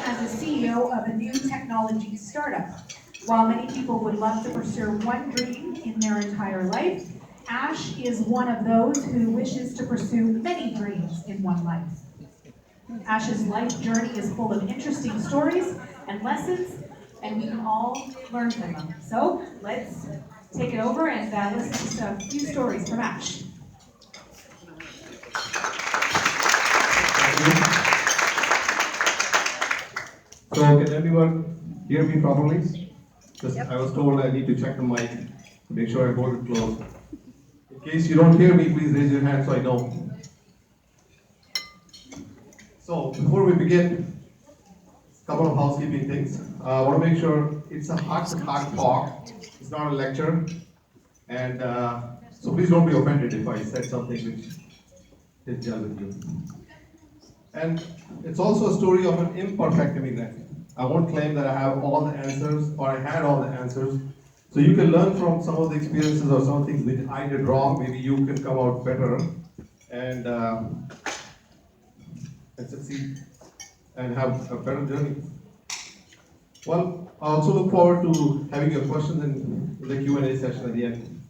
as a CEO of a new technology startup. While many people would love to pursue one dream in their entire life, Ash is one of those who wishes to pursue many dreams in one life. Ash's life journey is full of interesting stories and lessons, and we can all learn from them. So let's take it over and listen to a few stories from Ash. So can everyone hear me properly? Just, I was told I need to check the mic to make sure I hold it close. In case you don't hear me, please raise your hand so I know. So before we begin, a couple of housekeeping things. I want to make sure it's a heart-to-heart talk. It's not a lecture. And so please don't be offended if I said something which didn't gel with you. And it's also a story of an imperfect immigrant. I won't claim that I have all the answers or I had all the answers. So you can learn from some of the experiences or some things which I did wrong. Maybe you can come out better and succeed and have a better journey. Well, I also look forward to having your questions in the Q&A session at the end.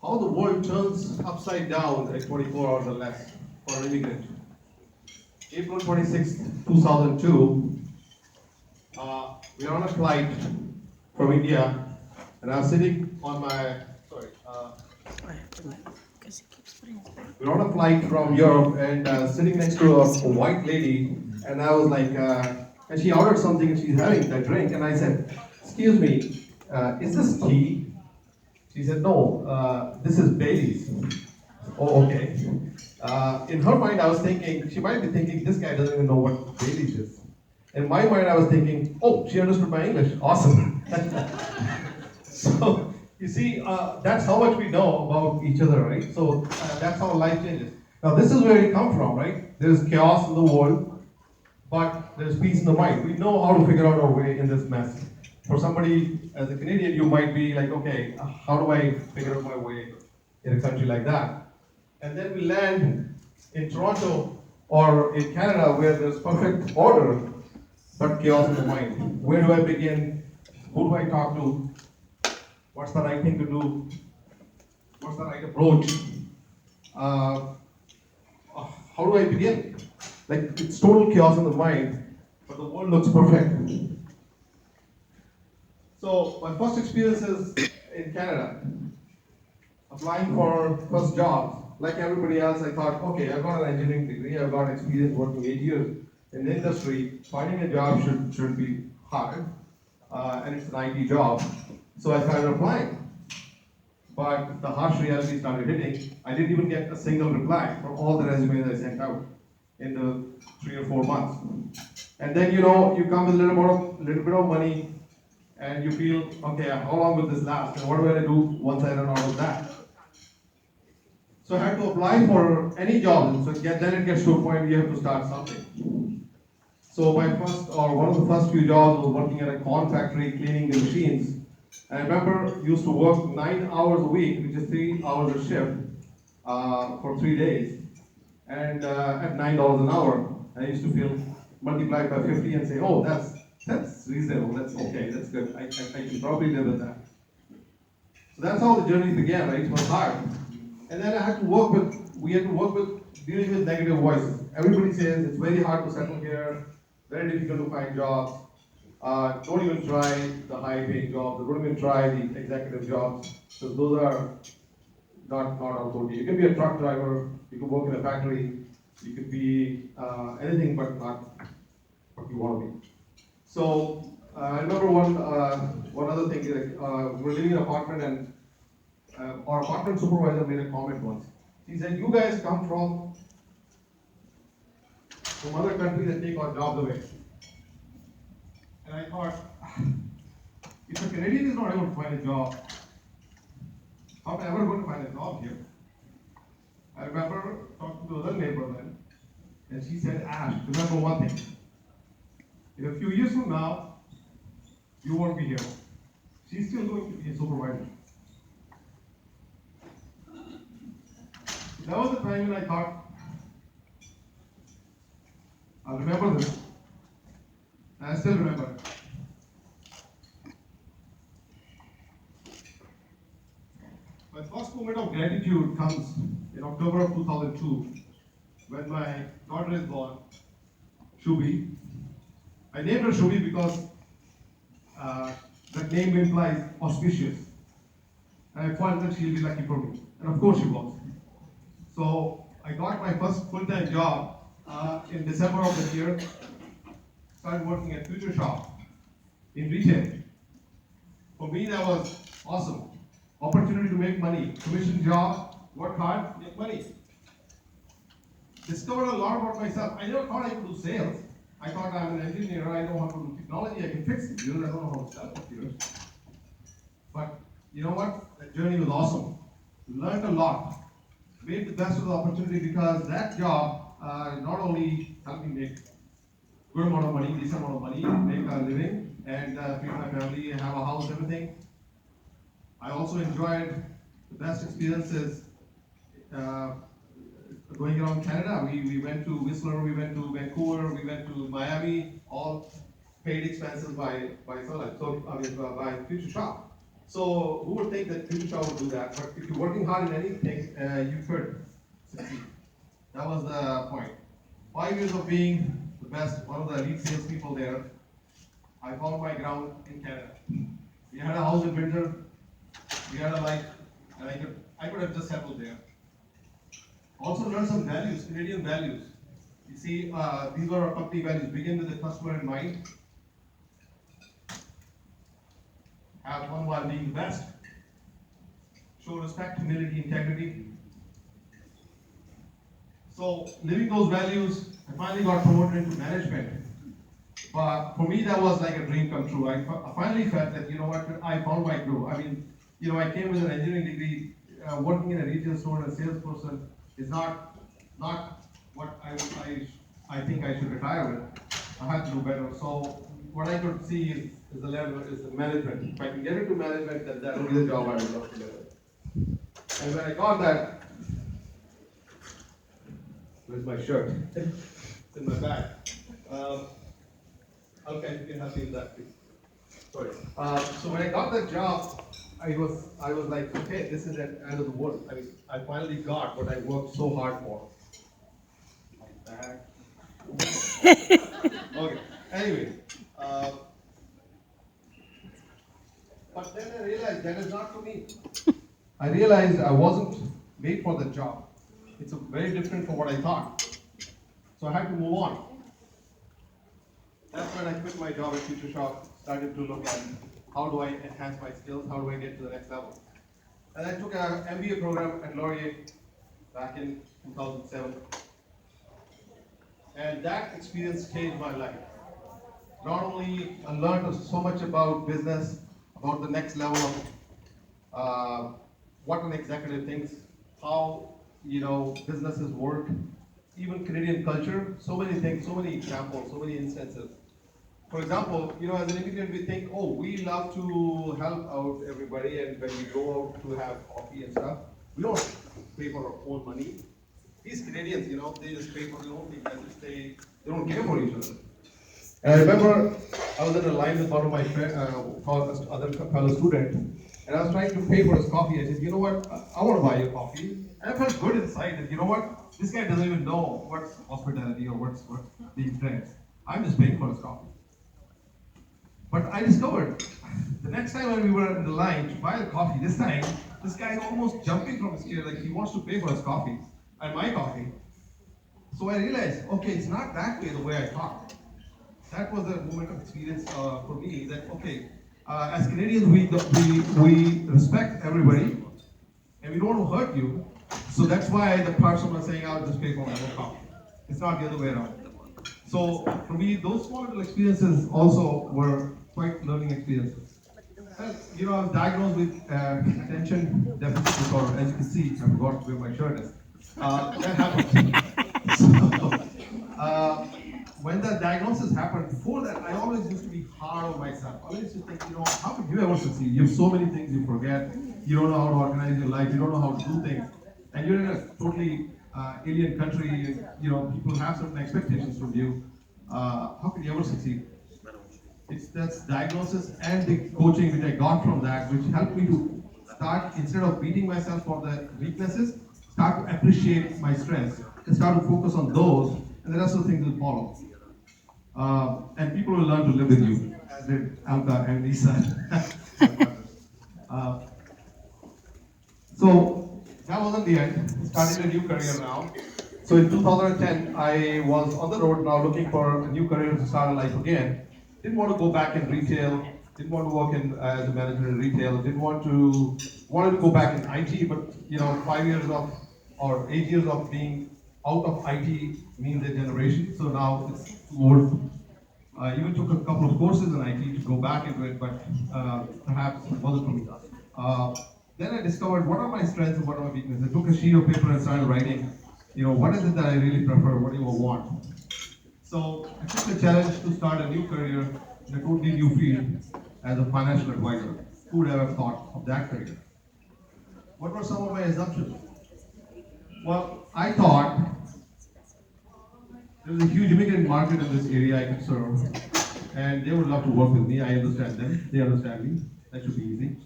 How the world turns upside down at 24 hours or less for an immigrant. April 26, 2002, we are on a flight from India, and I'm sitting on my, we're on a flight from Europe, and sitting next to a white lady, and I was like, and she ordered something, and she's having that drink, and I said, excuse me, is this tea? She said, no, this is Bailey's. Oh, okay. In her mind, I was thinking, she might be thinking, this guy doesn't even know what Bailey's is. In my mind, I was thinking, oh, she understood my English. Awesome. So, you see, that's how much we know about each other, right? So, that's how life changes. Now, this is where we come from, right? There's chaos in the world, but there's peace in the mind. We know how to figure out our way in this mess. For somebody, as a Canadian, you might be like, okay, how do I figure out my way in a country like that? And then we land in Toronto or in Canada where there's perfect order, but chaos in the mind. Where do I begin? Who do I talk to? What's the right thing to do? What's the right approach? How do I begin? Like, it's total chaos in the mind, but the world looks perfect. So, my first experience is in Canada, applying for first job. Like everybody else, I thought, okay, I've got an engineering degree, I've got experience working 8 years in the industry. Finding a job should be hard, and it's an IT job. So I started applying. But the harsh reality started hitting. I didn't even get a single reply from all the resumes I sent out in the 3 or 4 months. And then you come with a little bit of money, and you feel, okay, how long will this last? And what do I do once I run out of that? So I had to apply for any job. So then it gets to a point where you have to start something. So one of the first few jobs was working at a corn factory cleaning the machines. And I remember used to work 9 hours a week, which is 3 hours a shift, for 3 days, and at $9 an hour. I used to feel multiplied by 50 and say, oh, that's reasonable, that's okay, that's good. I can probably live with that. So that's how the journey began, right? It was hard. And then we had to work with dealing with negative voices. Everybody says it's very hard to settle here, very difficult to find jobs. Don't even try the high-paying jobs. Don't even try the executive jobs, because those are not our forte. You can be a truck driver, you can work in a factory, you could be anything but not what you want to be. So I remember one other thing. We were living in an apartment, and our apartment supervisor made a comment once. He said, "You guys come from other countries that take our jobs away." And I thought, if a Canadian is not able to find a job, how am I ever going to find a job here? I remember talking to another neighbor then, and she said, "Ash, remember one thing. In a few years from now, you won't be here. She's still going to be a supervisor." That was the time when I thought, I'll remember this. I still remember. My first moment of gratitude comes in October of 2002 when my daughter is born, Shubi. I named her Shubi because that name implies auspicious. And I thought that she'll be lucky for me. And of course she was. So I got my first full-time job in December of that year. Started working at Future Shop in retail. For me, that was awesome. Opportunity to make money, commission job, work hard, make money. Discovered a lot about myself. I never thought I could do sales. I thought I'm an engineer, I know how to do technology, I can fix computers, I don't know how to sell computers. But you know what? That journey was awesome. Learned a lot. Made the best of the opportunity because that job not only helped me make good amount of money, decent amount of money, make a living, and feed my family, have a house, everything. I also enjoyed the best experiences going around Canada. We went to Whistler, we went to Vancouver, we went to Miami, all paid expenses by Future Shop. So who would think that Future Shop would do that? But if you're working hard in anything, you could succeed. That was the point. 5 years of being the best, one of the elite salespeople there, I found my ground in Canada. We had a house in Windsor, we had a life, and I could have just settled there. Also learned some values, Canadian values. You see, these were our company values. Begin with the customer in mind. Have fun while being the best. Show respect, humility, integrity. So, living those values, I finally got promoted into management. But for me, that was like a dream come true. I finally felt that, you know what, I found my groove. I mean, you know, I came with an engineering degree. Working in a retail store as a salesperson is not what I think I should retire with. I have to do better. So what I could see is the level is the management. If I can get into management, then that will be the job I would love to do. And when I got that, where's my shirt? It's in my bag. Okay, you can help me with that, please. Sorry. So when I got that job, I was like, okay, this is the end of the world. I mean, I finally got what I worked so hard for. My bag. Okay. Anyway, but then I realized that is not for me. I realized I wasn't made for the job. It's very different from what I thought. So I had to move on. That's when I quit my job at Future Shop, started to look at how do I enhance my skills, how do I get to the next level. And I took an MBA program at Laurier back in 2007. And that experience changed my life. Not only I learned so much about business, about the next level of what an executive thinks, how businesses work, even Canadian culture, so many things, so many examples, so many instances. For example, as an immigrant, we think, oh, we love to help out everybody, and when we go out to have coffee and stuff, we don't pay for our own money. These Canadians, they just pay for their own things, as if they don't care for each other. And I remember I was in a line with one of my other fellow students, and I was trying to pay for his coffee. I said, you know what, I want to buy your coffee. And I felt good inside that, you know what, this guy doesn't even know what's hospitality or what's being friends. I'm just paying for his coffee. But I discovered the next time when we were in the line to buy the coffee, this time, this guy is almost jumping from his chair like he wants to pay for his coffee and my coffee. So I realized, okay, it's not that way the way I thought. That was a moment of experience for me that, okay, as Canadians, we respect everybody and we don't want to hurt you. So that's why the person was saying, I'll just pay for my own coffee. It's not the other way around. So for me, those small little experiences also were quite learning experiences. And, I was diagnosed with attention deficit disorder. As you can see, I forgot where my shirt is. That happened. So, when that diagnosis happened, before that, I always used to be hard on myself. I always used to think, how could you ever succeed? You have so many things you forget. You don't know how to organize your life. You don't know how to do things. And you're in a totally alien country. People have certain expectations from you. How can you ever succeed? It's that's diagnosis and the coaching which I got from that, which helped me to start, instead of beating myself for the weaknesses, start to appreciate my strengths and start to focus on those, and the rest of the things will follow. And people will learn to live with you, as did Alka and Lisa. uh, so that wasn't the end. Starting a new career now. So in 2010, I was on the road now looking for a new career to start a life again. Didn't want to go back in retail. Didn't want to work in as a manager in retail. Didn't want to wanted to go back in IT, but 5 years of or 8 years of being out of IT means a generation. So now it's too old. I even took a couple of courses in IT to go back into it, but perhaps it wasn't for me. Uh, then I discovered what are my strengths and what are my weaknesses. I took a sheet of paper and started writing, what is it that I really prefer, what do you want? So I took the challenge to start a new career in a totally new field as a financial advisor. Who would ever have thought of that career? What were some of my assumptions? Well, I thought there's a huge immigrant market in this area I could serve, and they would love to work with me. I understand them, they understand me. That should be easy.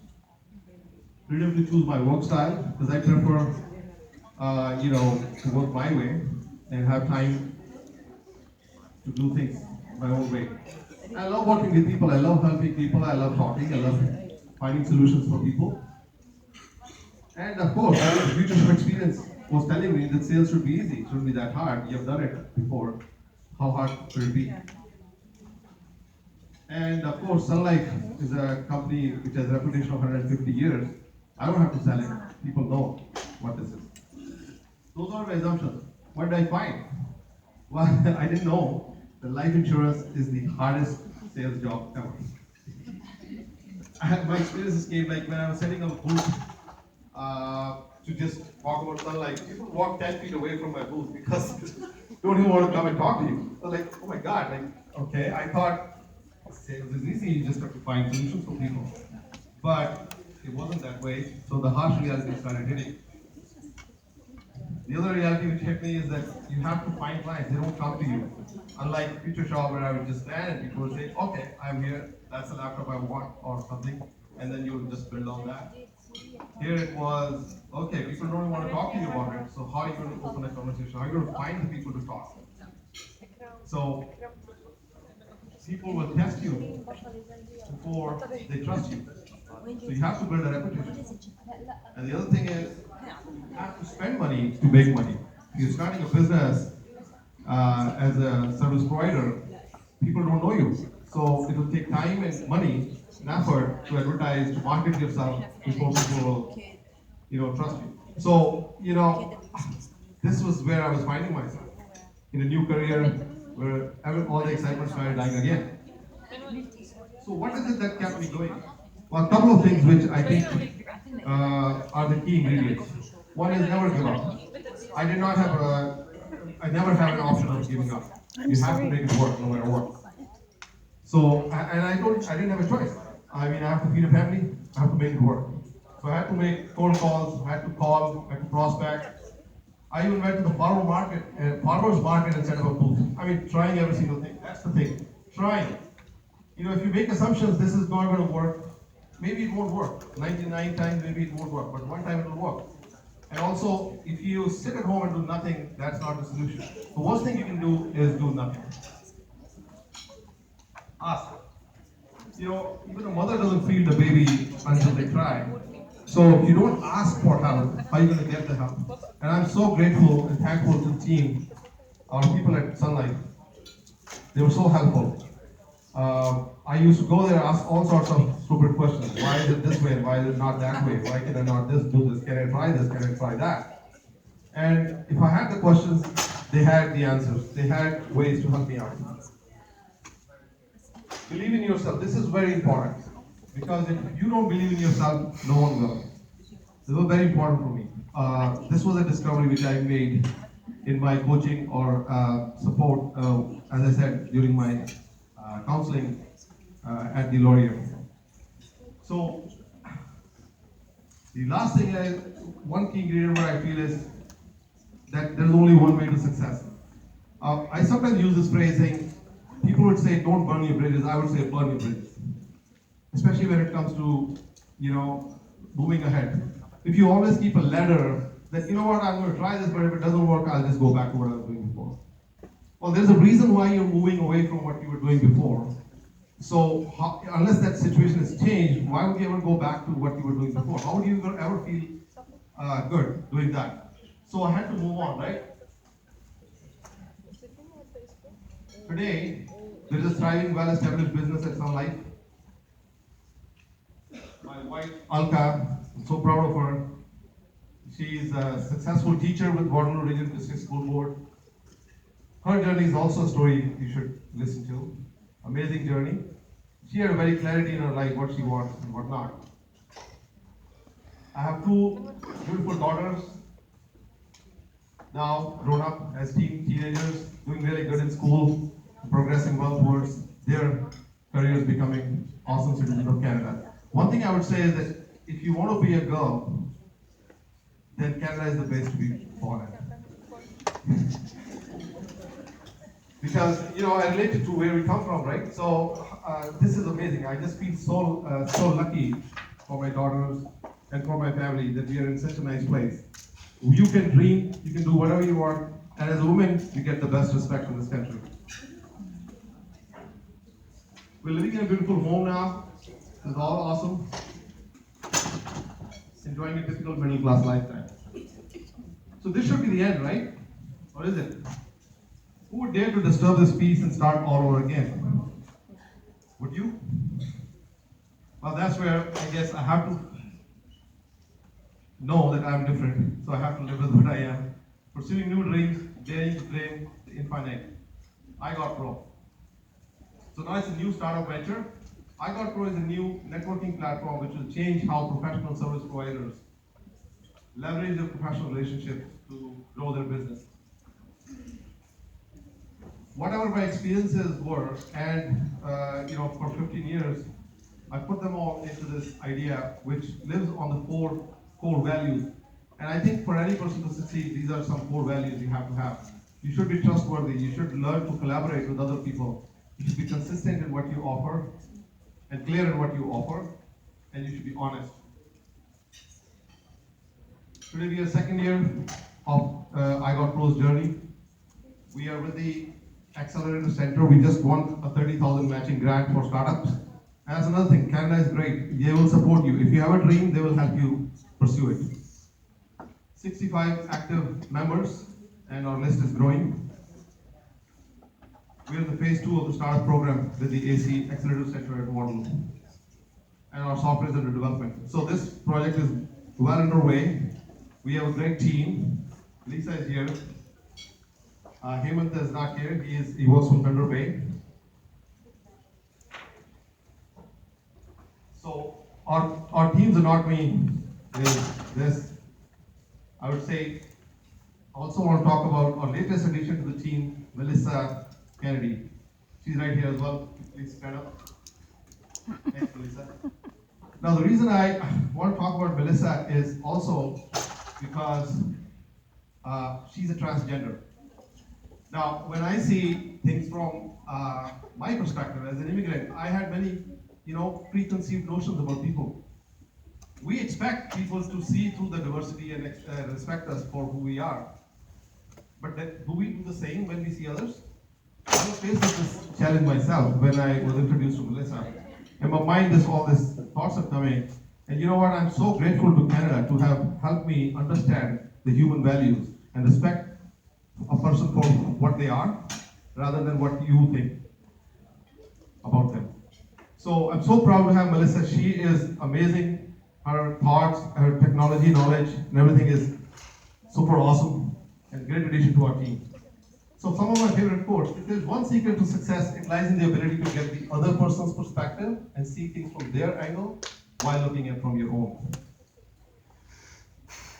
Freedom to choose my work style, because I prefer, to work my way and have time to do things my own way. I love working with people, I love helping people, I love talking, I love finding solutions for people. And of course, the future of experience was telling me that sales should be easy, it shouldn't be that hard. You have done it before. How hard could it be? And of course, Sun Life is a company which has a reputation of 150 years. I don't have to sell it. People know what this is. Those are my assumptions. What did I find? Well, I didn't know that life insurance is the hardest sales job ever. My experiences came like when I was setting up a booth to just talk about Sun Life. People walk 10 feet away from my booth because they don't even want to come and talk to you. So like, oh my God, okay, I thought sales is easy, you just have to find solutions for people. But it wasn't that way, so the harsh reality started hitting. The other reality which hit me is that you have to find clients, they don't come to you. Unlike Future Shop where I would just stand and people would say, okay, I'm here, that's the laptop I want or something, and then you would just build on that. Here it was, okay, people don't want to talk to you about it, so how are you going to open a conversation? How are you going to find the people to talk? So people will test you before they trust you. So you have to build a reputation. And the other thing is, you have to spend money to make money. If you're starting a business as a service provider, people don't know you. So it will take time and money and effort to advertise, to market yourself before people will, trust you. So, this was where I was finding myself in a new career where all the excitement started dying again. So what is it that kept me going? Well, a couple of things which I think are the key ingredients. One is never give up. I never have an option of giving up. You have to make it work no matter what. So, and I didn't have a choice. I mean, I have to feed a family, I have to make it work. So I had to make cold calls, I had to call, I had to prospect. I even went to the farmer's market and set up a booth. I mean, trying every single thing. That's the thing. Trying. If you make assumptions, this is not going to work, maybe it won't work. 99 times, maybe it won't work, but one time it will work. And also, if you sit at home and do nothing, that's not the solution. The worst thing you can do is do nothing. Ask. Even a mother doesn't feed the baby until they cry. So if you don't ask for help, how are you going to get the help? And I'm so grateful and thankful to the team, our people at Sun Life. They were so helpful. I used to go there and ask all sorts of stupid questions. Why is it this way? Why is it not that way? Why can I not do this? Can I try this? Can I try that? And if I had the questions, they had the answers. They had ways to help me out. Believe in yourself. This is very important. Because if you don't believe in yourself, no one will. This was very important for me. This was a discovery which I made in my coaching or support, as I said, during my counseling at the Laurier. So, the last thing, one key ingredient where I feel is that there's only one way to success. I sometimes use this phrase saying, people would say, don't burn your bridges. I would say, burn your bridges. Especially when it comes to, moving ahead. If you always keep a ladder, that, you know what, I'm going to try this, but if it doesn't work, I'll just go back to what I was doing before. Well, there's a reason why you're moving away from what you were doing before. So, unless that situation has changed, why would you ever go back to what you were doing before? How would you ever feel good doing that? So I had to move on, right? Today, there is a thriving, well-established business at Sun Life. My wife, Alka, I'm so proud of her. She's a successful teacher with Waterloo Region District School Board. Her journey is also a story you should listen to. Amazing journey. She had a very clarity in her life, what she wants and what not. I have two beautiful daughters, now grown up as teenagers, doing really good in school, progressing well towards their careers, becoming awesome citizens of Canada. One thing I would say is that if you want to be a girl, then Canada is the place to be born in. Because, I related to where we come from, right? So, this is amazing. I just feel so lucky for my daughters and for my family that we are in such a nice place. You can dream, you can do whatever you want, and as a woman, you get the best respect in this country. We're living in a beautiful home now. It's all awesome. Enjoying a typical middle class lifetime. So this should be the end, right? Or is it? Who would dare to disturb this peace and start all over again? Would you? Well, that's where I guess I have to know that I'm different. So I have to live with what I am. Pursuing new dreams, daring to dream the infinite. I Got Pro. So now it's a new startup venture. I Got Pro is a new networking platform which will change how professional service providers leverage their professional relationships to grow their business. Whatever my experiences were, and for 15 years, I put them all into this idea which lives on the four core values. And I think for any person to succeed, these are some core values you have to have. You should be trustworthy. You should learn to collaborate with other people. You should be consistent in what you offer and clear in what you offer, and you should be honest. Today we are second year of I Got Pro's journey. We are with the Accelerator Center. We just won a 30,000 matching grant for startups. And that's another thing. Canada is great. They will support you. If you have a dream, they will help you pursue it. 65 active members, and our list is growing. We are in the phase 2 of the startup program with the AC Accelerator Center at Waterloo. And our software is under development. So this project is well underway. We have a great team. Lisa is here. Hemant is not here. He works from Thunder Bay. So our team's anatomy is this. I would say, also want to talk about our latest addition to the team, Melissa Kennedy. She's right here as well. Please stand up. Thanks, Melissa. Now, the reason I want to talk about Melissa is also because she's a transgender. Now, when I see things from my perspective as an immigrant, I had many, preconceived notions about people. We expect people to see through the diversity and respect us for who we are. But do we do the same when we see others? I was faced with this challenge myself when I was introduced to Melissa. In my mind, all these thoughts are coming. And you know what? I'm so grateful to Canada to have helped me understand the human values and respect a person for what they are rather than what you think about them. So I'm so proud to have Melissa. She is amazing. Her thoughts, her technology knowledge, and everything is super awesome and great addition to our team. So some of my favorite quotes. If there's one secret to success, it lies in the ability to get the other person's perspective and see things from their angle while looking at from your own.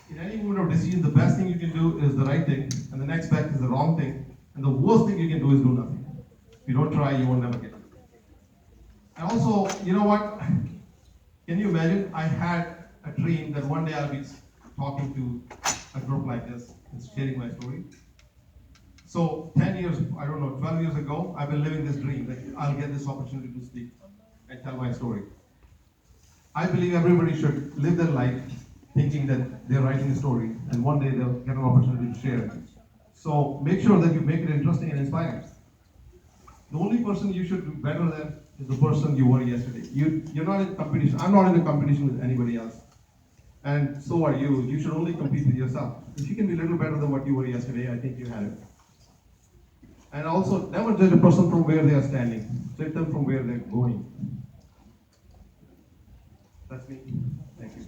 In any moment of decision, the best thing you can do is the right thing, and the next best is the wrong thing, and the worst thing you can do is do nothing. If you don't try, you will never get it. And also, you know what? Can you imagine? I had a dream that one day I'll be talking to a group like this and sharing my story. So 10 years, I don't know, 12 years ago, I've been living this dream that I'll get this opportunity to speak and tell my story. I believe everybody should live their life thinking that they're writing a story and one day they'll get an opportunity to share it. So make sure that you make it interesting and inspiring. The only person you should do better than is the person you were yesterday. You're not in competition. I'm not in a competition with anybody else. And so are you. You should only compete with yourself. If you can be a little better than what you were yesterday, I think you had it. And also, never judge a person from where they are standing. Judge them from where they're going. That's me. Thank you.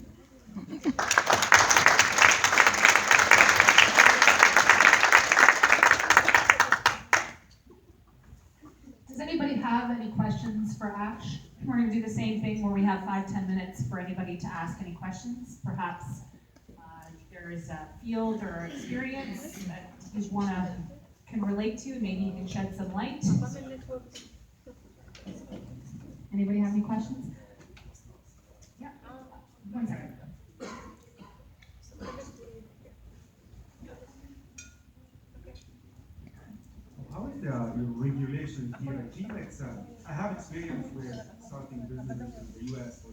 Does anybody have any questions for Ash? We're going to do the same thing where we have 5-10 minutes for anybody to ask any questions. Perhaps there is a field or experience that you just can relate to. Maybe you can shed some light. Anybody have any questions? Yeah. 1 second. How is your regulation here? I feel like I have experience with starting businesses in the US.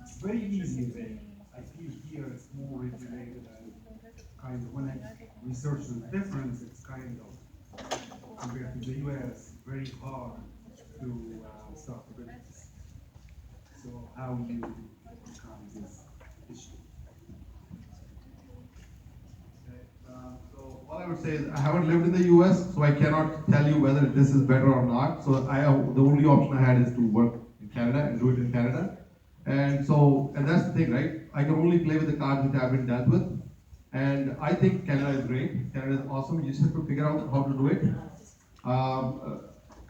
It's very easy there. I feel here it's more regulated and kind of when I research the difference, it's kind of compared to the US, very hard to start a business. So how do you overcome this issue? So all I would say is I haven't lived in the US, so I cannot tell you whether this is better or not. So the only option I had is to work in Canada and do it in Canada. And that's the thing, right? I can only play with the cards which I've been dealt with. And I think Canada is great. Canada is awesome. You just have to figure out how to do it.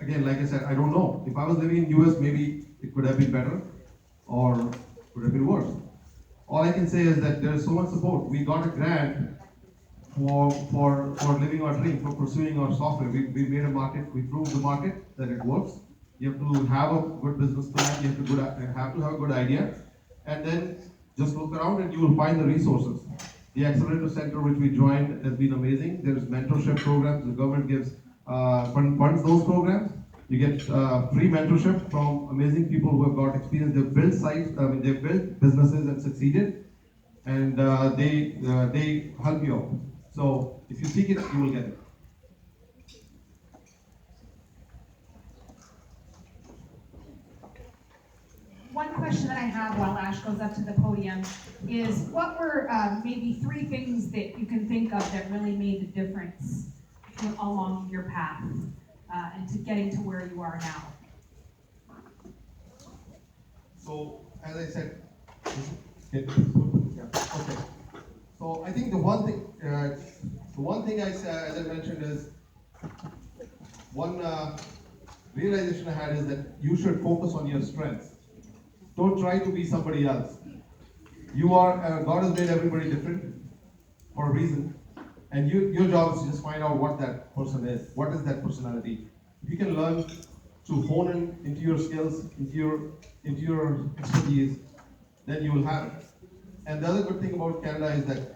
Again, like I said, I don't know. If I was living in US, maybe it could have been better or could have been worse. All I can say is that there is so much support. We got a grant for living our dream, for pursuing our software. We made a market, we proved the market that it works. You have to have a good business plan, you have to have a good idea, and then just look around and you will find the resources. The Accelerator Center which we joined has been amazing. There's mentorship programs, the government gives funds those programs. You get free mentorship from amazing people who have got experience. They've built sites, they've built businesses and succeeded, and they help you out. So if you seek it, you will get it. One question that I have while Ash goes up to the podium is, what were maybe 3 things that you can think of that really made the difference along your path and to getting to where you are now? So as I said, okay. So I think the one thing I said, as I mentioned, is one realization I had is that you should focus on your strengths. Don't try to be somebody else. You are God has made everybody different for a reason, and your job is to just find out what that person is. What is that personality? If you can learn to hone into your skills, into your expertise, then you will have it. And the other good thing about Canada is that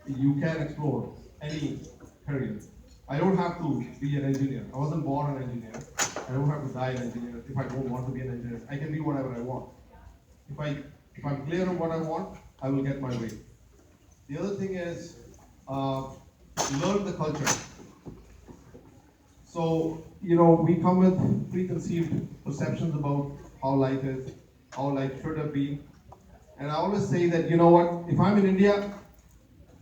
you can explore any career. I don't have to be an engineer. I wasn't born an engineer. I don't have to die an engineer if I don't want to be an engineer. I can be whatever I want. If I'm clear on what I want, I will get my way. The other thing is learn the culture. So, we come with preconceived perceptions about how life is, how life should have been. And I always say that, if I'm in India,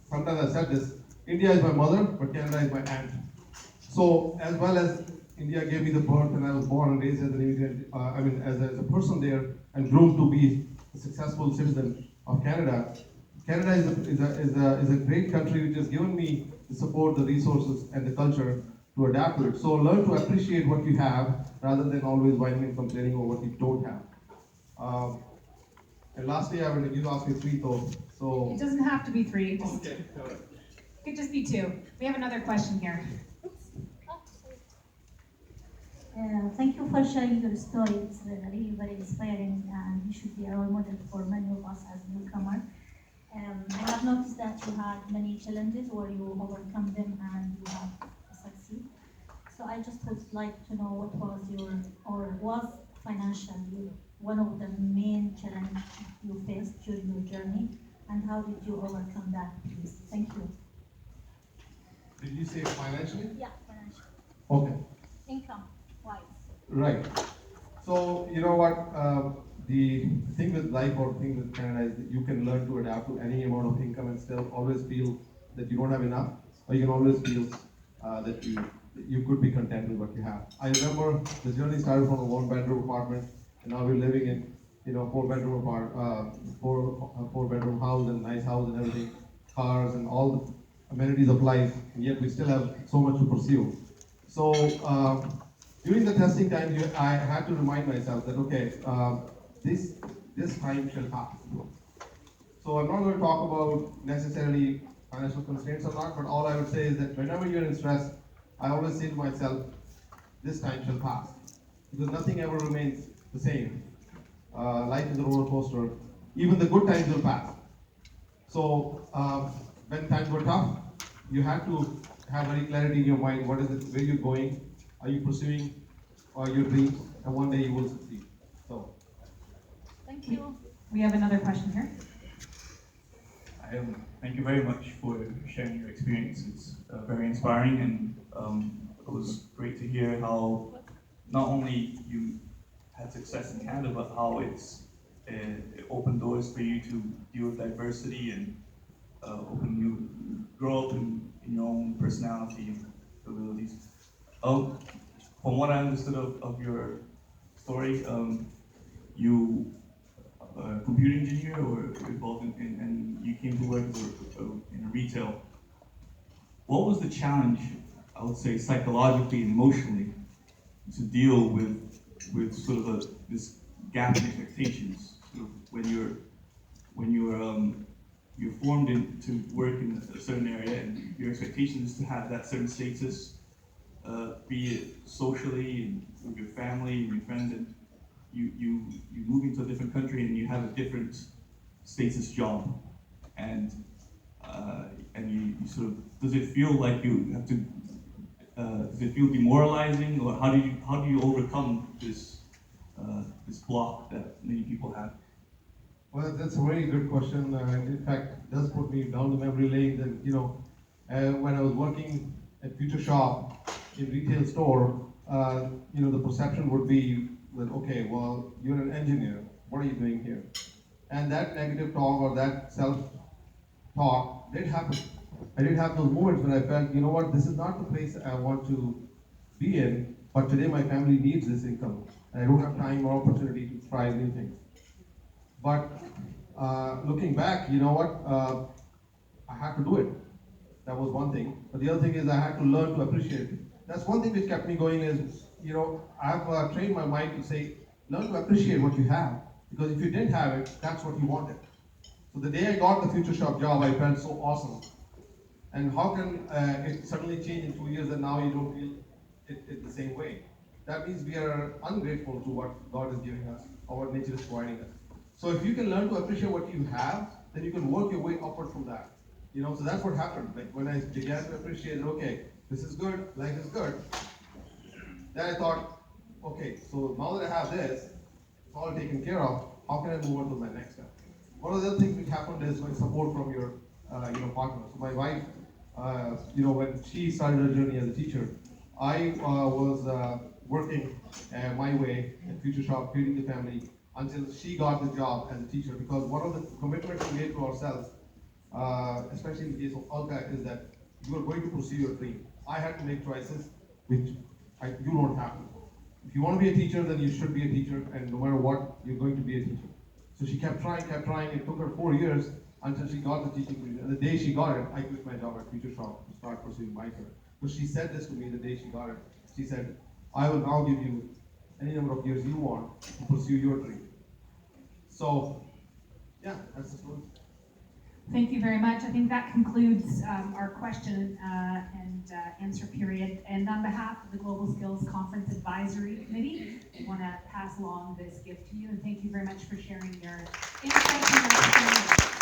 sometimes I've said this, India is my mother, but Canada is my aunt. So, as well as India gave me the birth and I was born and raised as an immigrant, as a person there and groomed to be a successful citizen of Canada. Canada is a great country which has given me the support, the resources, and the culture to adapt to it. So learn to appreciate what you have rather than always whining and complaining over what you don't have. And lastly, you asked me 3 though. So it doesn't have to be 3. Okay. It could just be 2. We have another question here. Thank you for sharing your story. It's really very inspiring, and you should be a role model for many of us as newcomers. I have noticed that you had many challenges where you overcome them and you have So I just would like to know what was was financially one of the main challenges you faced during your journey, and how did you overcome that, please? Thank you. Did you say financially? Yeah, financial. Okay, Income wise. right. So, you know what, the thing with life or thing with Canada is that you can learn to adapt to any amount of income and still always feel that you don't have enough, or you can always feel that you could be content with what you have. I remember the journey started from a one-bedroom apartment, and now we're living in, four-bedroom house and nice house and everything, cars and all the amenities of life, and yet we still have so much to pursue. So, during the testing time, I had to remind myself that okay, this time shall pass. So I'm not going to talk about necessarily financial constraints or not, but all I would say is that whenever you're in stress, I always say to myself, this time shall pass, because nothing ever remains the same. Life is a roller coaster. Even the good times will pass. So when times were tough, you had to have very clarity in your mind. What is it? Where you're going? Are you pursuing your dreams? And one day you will succeed. So. Thank you. We have another question here. Thank you very much for sharing your experience. It's very inspiring, and it was great to hear how not only you had success in Canada, but how it opened doors for you to deal with diversity and grow up in your own personality and abilities. From what I understood of your story, you a computer engineer or involved and you came to work in retail. What was the challenge, I would say, psychologically and emotionally, to deal with sort of this gap in expectations? Sort of when you're formed to work in a certain area, and your expectation is to have that certain status, be it socially and with your family and your friends, and you move into a different country and you have a different status job, and you sort of, does it feel like you have to does it feel demoralizing, or how do you overcome this block that many people have? Well, that's a very good question. In fact, it does put me down the memory lane. That when I was working at Future Shop in retail store, the perception would be that okay, well, you're an engineer. What are you doing here? And that negative talk or that self-talk did happen. I did have those moments when I felt, you know what, this is not the place I want to be in. But today my family needs this income, and I don't have time or opportunity to try new things. But looking back, you know what? I had to do it. That was one thing. But the other thing is I had to learn to appreciate it. That's one thing which kept me going is, I've trained my mind to say, learn to appreciate what you have. Because if you didn't have it, that's what you wanted. So the day I got the Future Shop job, I felt so awesome. And how can it suddenly change in 2 years and now you don't feel it the same way? That means we are ungrateful to what God is giving us or what nature is providing us. So if you can learn to appreciate what you have, then you can work your way upward from that. So that's what happened. Like when I began to appreciate, okay, this is good, life is good. Then I thought, okay, so now that I have this, it's all taken care of. How can I move on to my next step? One of the other things which happened is like support from your, partner. So my wife, when she started her journey as a teacher, I was working my way at Future Shop, feeding the family, until she got the job as a teacher. Because one of the commitments we made to ourselves, especially in the case of Alka, is that you are going to pursue your dream. I had to make choices which you don't have to. If you want to be a teacher, then you should be a teacher, and no matter what, you're going to be a teacher. So she kept trying. It took her 4 years until she got the teaching degree. And the day she got it, I quit my job at Future Shop to start pursuing my career. But she said this to me the day she got it. She said, I will now give you any number of years you want to pursue your dream. So, yeah, that's the story. Thank you very much. I think that concludes our question and answer period. And on behalf of the Global Skills Conference Advisory Committee, we want to pass along this gift to you. And thank you very much for sharing your insights and your experience.